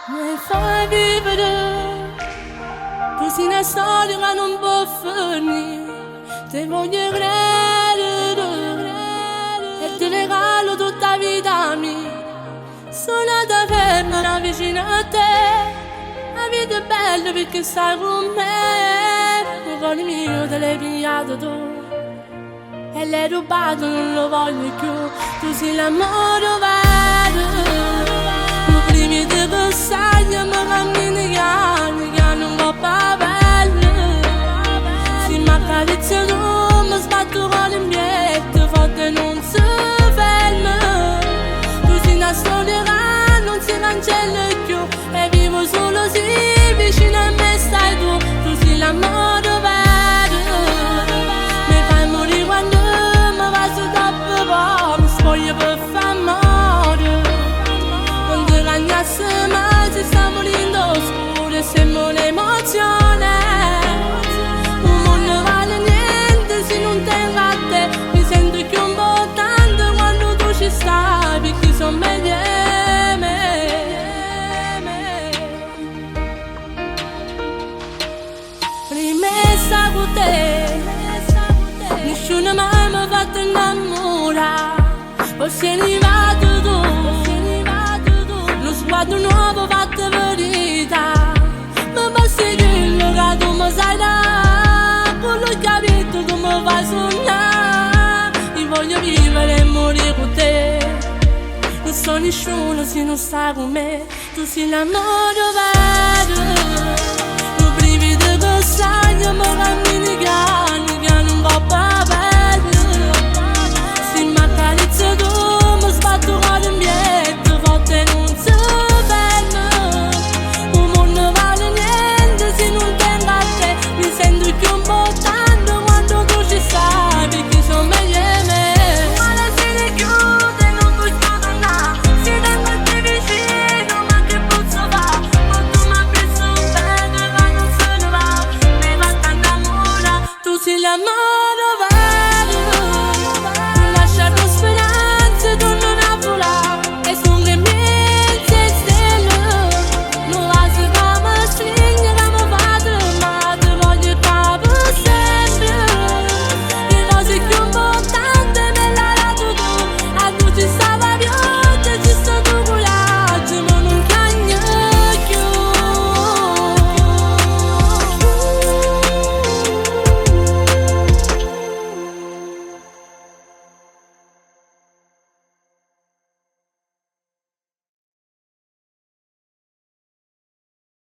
Mi fai vivere così una storia che non può finire. Ti voglio credere e ti regalo tutta la vita mia. Sono da fermare vicino a te. La vita è bella perché stai con me. Il cuore mio te l'hai pigliato tu e l'hai rubato, non lo voglio più. Tu sei l'amore vero. Prima di passare mi cammini gli anni che hanno un po' bello. Se mi accarezzi tu mi sbatto con le miette, forte non si ferma. Tu sei una storia che non si cancella più e vivo solo se vicino a me stai tu. Tu sei l'amore vero. Mi fai morire quando mi va su troppo poco. Mi spoglio per fare amore. Ma si sta morendo oscuro e sembra un'emozione. Un mondo vale niente se non tengo a te. Mi sento più importante quando tu ci stai, perché sono meglio me. Rimessa con te, nessuno mai mi ha fatto innamorare. Poi sei arrivato tu, sguardo nuovo fatto verità. Ma basta dirlo che tu mi sai dare. Con l'ho capito tu mi fai sognare. Io voglio vivere e morire con te. Non so nessuno se non stai con me. Tu sei l'amore vero. Un brivido che sai mi cammini chiaro.